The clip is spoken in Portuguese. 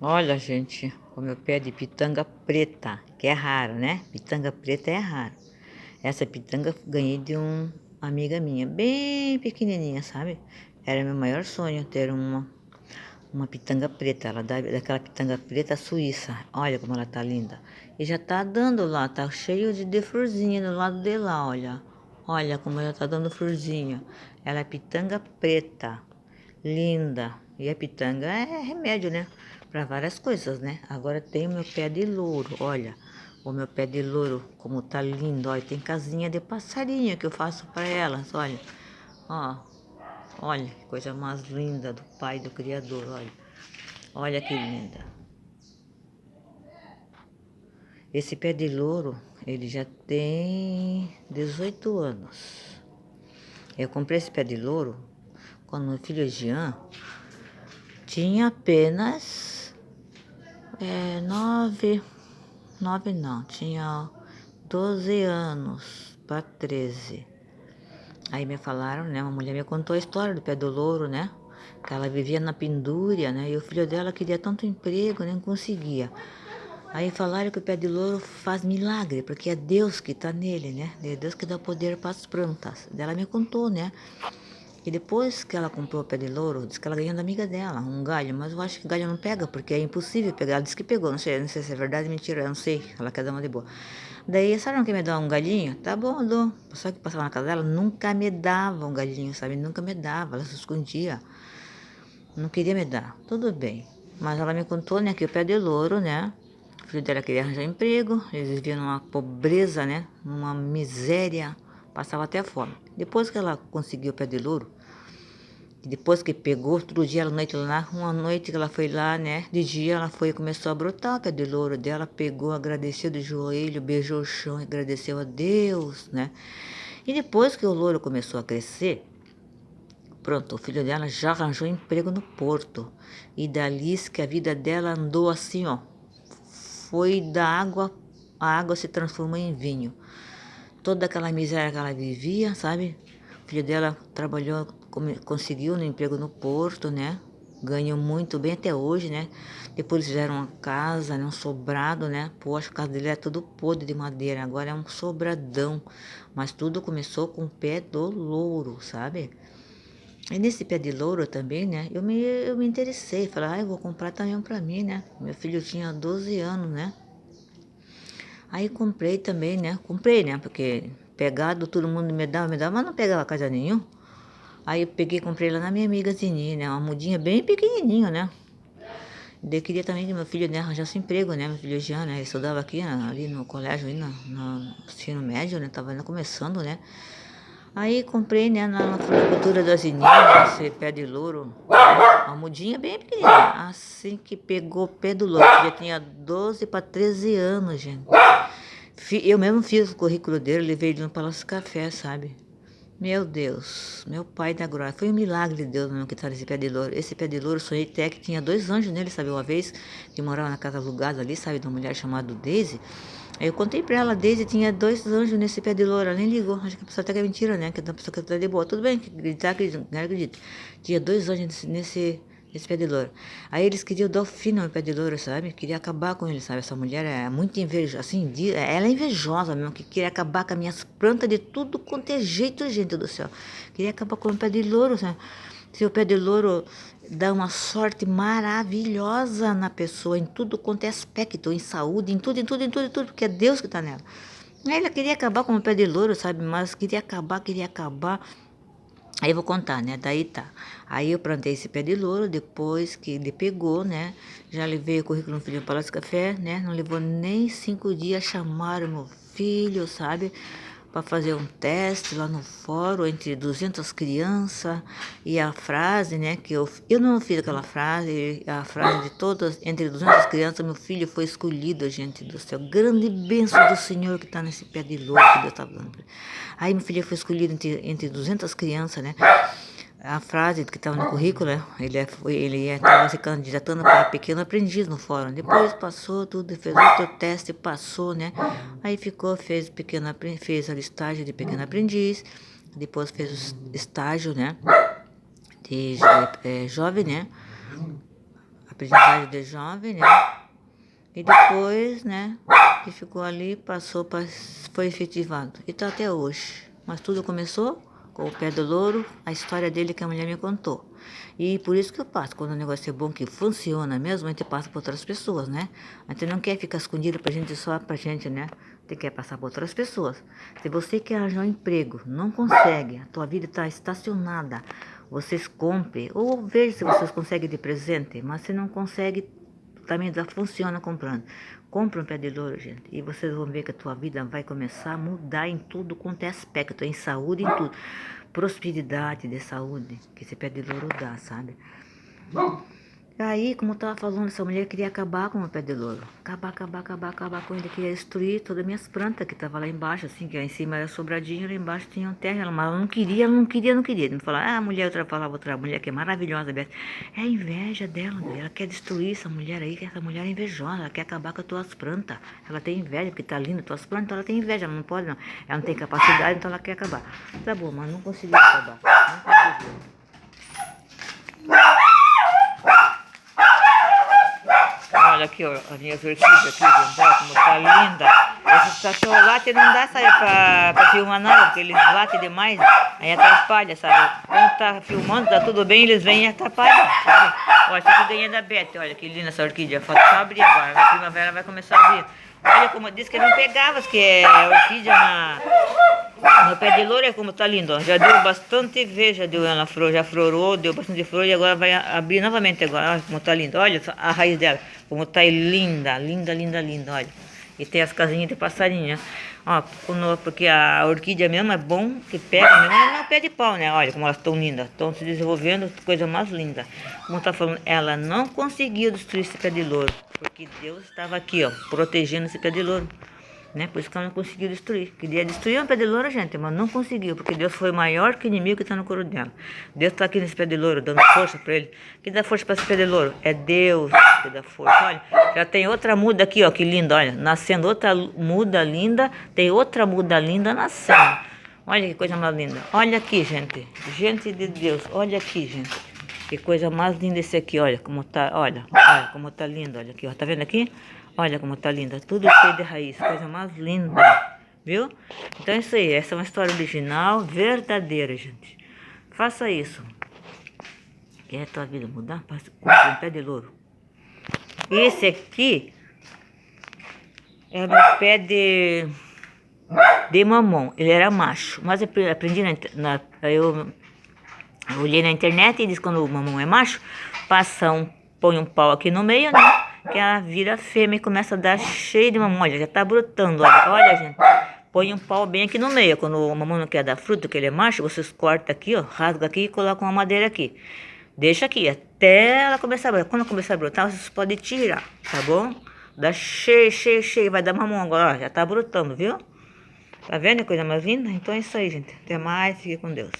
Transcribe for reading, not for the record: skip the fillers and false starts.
Olha, gente, o meu pé de pitanga preta, que é raro, né? Pitanga preta é raro. Essa pitanga eu ganhei de uma amiga minha, bem pequenininha, sabe? Era meu maior sonho ter uma pitanga preta, ela daquela pitanga preta suíça. Olha como ela tá linda. E já tá dando lá, tá cheio de florzinha do lado de lá, olha. Olha como ela tá dando florzinha. Ela é pitanga preta, linda. E a pitanga é remédio, né? Para várias coisas, né? Agora tem o meu pé de louro, olha. O meu pé de louro, como tá lindo, olha. Tem casinha de passarinho que eu faço para elas, olha. Ó, olha, que coisa mais linda do Pai, do Criador, olha. Olha que linda. Esse pé de louro, ele já tem 18 anos. Eu comprei esse pé de louro quando meu filho Jean tinha apenas 9 não, tinha 12 anos para 13. Aí me falaram, né, uma mulher me contou a história do pé do louro, né, que ela vivia na pendúria, né, e o filho dela queria tanto emprego, nem conseguia. Aí falaram que o pé de louro faz milagre, porque é Deus que está nele, né, é Deus que dá poder para as plantas. Ela me contou, né, e depois que ela comprou o pé de louro, disse que ela ganhou da amiga dela, um galho, mas eu acho que galho não pega, porque é impossível pegar. Ela disse que pegou, não sei se é verdade ou mentira, eu não sei, ela quer dar uma de boa. Daí, sabe não quer me dar um galinho? Tá bom, eu dou. Só que passava na casa dela, nunca me dava um galinho, sabe? Nunca me dava, ela se escondia. Não queria me dar, tudo bem. Mas ela me contou, né, que o pé de louro, né, o filho dela queria arranjar emprego, eles viviam numa pobreza, né, numa miséria, passava até fome. Depois que ela conseguiu o pé de louro, e depois que pegou, outro dia, noite lá, uma noite que ela foi lá, né? De dia ela foi e começou a brotar o pé de louro dela, pegou, agradeceu do joelho, beijou o chão, agradeceu a Deus, né? E depois que o louro começou a crescer, pronto, o filho dela já arranjou emprego no porto. E dali que a vida dela andou assim, ó. Foi da água, a água se transformou em vinho. Toda aquela miséria que ela vivia, sabe? O filho dela trabalhou, conseguiu um emprego no porto, né? Ganhou muito bem até hoje, né? Depois eles fizeram uma casa, né? Um sobrado, né? Poxa, a casa dele é tudo podre de madeira, agora é um sobradão. Mas tudo começou com o pé do louro, sabe? E nesse pé de louro também, né? Eu me interessei, falei, eu vou comprar também um pra mim, né? Meu filho tinha 12 anos, né? Aí comprei também, né? Comprei, né? Porque pegado todo mundo me dava, mas não pegava casa nenhum. Aí eu peguei e comprei lá na minha amiga Zini, né? Uma mudinha bem pequenininha, né? Daí eu queria também que meu filho, né, arranjasse emprego, né? Meu filho Jean, né? Ele estudava aqui, né, ali no colégio, ali no ensino médio, né? Tava ainda começando, né? Aí comprei, né, na floricultura da Zini, esse pé de louro, né? Uma mudinha bem pequenininha. Assim que pegou o pé do louro, que já tinha 12 para 13 anos, gente. Eu mesmo fiz o currículo dele, levei ele no Palácio Café, sabe? Meu Deus, meu pai da glória. Foi um milagre de Deus mesmo que tá nesse pé de louro. Esse pé de louro, sonhei até que tinha 2 anjos nele, sabe? Uma vez que morava na casa alugada ali, sabe? De uma mulher chamada Daisy. Aí eu contei pra ela, Daisy tinha 2 anjos nesse pé de louro. Ela nem ligou. Acho que a pessoa até que é mentira, né? Que a pessoa que tá de boa. Tudo bem, acreditar, acredito, não acredito. Tinha 2 anjos nesse pé de louro. Aí eles queriam dar o fim no pé de louro, sabe? Queria acabar com ele, sabe? Essa mulher é muito invejosa, assim, ela é invejosa mesmo, que queria acabar com as minhas plantas de tudo quanto é jeito, gente do céu. Queria acabar com o pé de louro, sabe? Se o pé de louro dá uma sorte maravilhosa na pessoa, em tudo quanto é aspecto, em saúde, em tudo, em tudo, em tudo, em tudo, porque é Deus que tá nela. Aí ela queria acabar com o pé de louro, sabe? Mas queria acabar, queria acabar. Aí eu vou contar, né? Daí tá. Aí eu plantei esse pé de louro, depois que ele pegou, né? Já levei o currículo no filho do Palácio Café, né? Não levou nem 5 dias, chamaram meu filho, sabe? Para fazer um teste lá no fórum entre 200 crianças. E a frase, né? Que eu não fiz aquela frase, a frase de todas, entre 200 crianças, meu filho foi escolhido, gente do céu. Grande bênção do Senhor que tá nesse pé de louro que Deus tá dando. Aí meu filho foi escolhido entre 200 crianças, né? A frase que estava no currículo, né? Ele estava se candidatando para pequeno aprendiz no fórum. Depois passou tudo, fez outro teste, passou, né? Aí ficou, fez a estágio de pequeno aprendiz, depois fez o estágio, né? De jovem, né? aprendizagem de jovem, né? E depois, né, que ficou ali, passou, foi efetivado. E tá até hoje. Mas tudo começou com o pé do louro, a história dele que a mulher me contou. E por isso que eu passo, quando o negócio é bom, que funciona mesmo, a gente passa para outras pessoas, né? A gente não quer ficar escondido pra gente só pra gente, né? A gente quer passar para outras pessoas. Se você quer arranjar um emprego, não consegue, a tua vida está estacionada, vocês comprem, ou veja se vocês conseguem de presente, mas se não consegue, também funciona comprando. Compra um pé de louro, gente, e vocês vão ver que a tua vida vai começar a mudar em tudo quanto é aspecto, em saúde, em tudo. Prosperidade de saúde, que esse pé de louro dá, sabe? Aí, como eu tava falando, essa mulher queria acabar com o pé de louro. Acabar com ele. Queria destruir todas as minhas plantas que tava lá embaixo, assim, que lá em cima era sobradinho, lá embaixo tinha terra. Mas ela não queria. Me falava, a mulher, outra mulher que é maravilhosa, Beth. É a inveja dela, ela quer destruir essa mulher aí, que essa mulher é invejosa, ela quer acabar com as tuas plantas. Ela tem inveja, porque tá linda as tuas plantas, então ela tem inveja, ela não pode, não. Ela não tem capacidade, então ela quer acabar. Tá bom, mas não conseguiu acabar. Não conseguiu. Olha aqui, ó, as minhas orquídeas aqui, gente, como tá linda. Esses cachorros latem não dá, sabe, pra filmar nada, porque eles latem demais, aí atrapalha, sabe? Quando tá filmando, tá tudo bem, eles vêm e atrapalham, sabe? Olha, esse aqui ganha da Beth, olha que linda essa orquídea, falta só abrir agora, na primavera vai começar a abrir. Olha como eu disse que não pegava, que é orquídea no pé de louro, é como tá lindo, ó. Já deu bastante vez, já deu ela flor, já florou, deu bastante flor e agora vai abrir novamente agora. Olha como tá lindo, olha a raiz dela, como tá linda, linda, olha. E tem as casinhas de passarinho, né? Ó, porque a orquídea mesmo é bom que pega, mesmo não é pé de pau, né? Olha como elas estão lindas, estão se desenvolvendo, coisa mais linda. Como tá falando, ela não conseguiu destruir esse pé de louro, porque Deus estava aqui, ó, protegendo esse pé de louro. Né? Por isso que ela não conseguiu destruir. Queria destruir um pé de louro, gente, mas não conseguiu, porque Deus foi maior que o inimigo que está no couro dela. Deus está aqui nesse pé de louro, dando força para ele. Quem dá força para esse pé de louro? É Deus que dá força. Olha, já tem outra muda aqui, ó, que linda, olha, nascendo outra muda linda, tem outra muda linda nascendo. Olha que coisa mais linda. Olha aqui, gente. Gente de Deus, olha aqui, gente. Que coisa mais linda esse aqui, olha como tá, olha como tá lindo, olha aqui, ó, tá vendo aqui? Olha como tá linda, tudo cheio de raiz, coisa mais linda, viu? Então é isso aí, essa é uma história original, verdadeira, gente. Faça isso. Quer a tua vida mudar? Compre um pé de louro. Esse aqui é meu pé de mamão, ele era macho, mas eu aprendi eu olhei na internet e disse que quando o mamão é macho, põe um pau aqui no meio, né? Que ela vira fêmea e começa a dar cheio de mamão. Olha, já tá brotando, olha, gente. Põe um pau bem aqui no meio. Quando o mamão não quer dar fruto, que ele é macho, vocês cortam aqui, ó, rasga aqui e colocam uma madeira aqui. Deixa aqui até ela começar a brotar. Quando começar a brotar, vocês podem tirar, tá bom? Dá cheio, vai dar mamão agora, ó, já tá brotando, viu? Tá vendo a coisa mais linda? Então é isso aí, gente. Até mais, fique com Deus.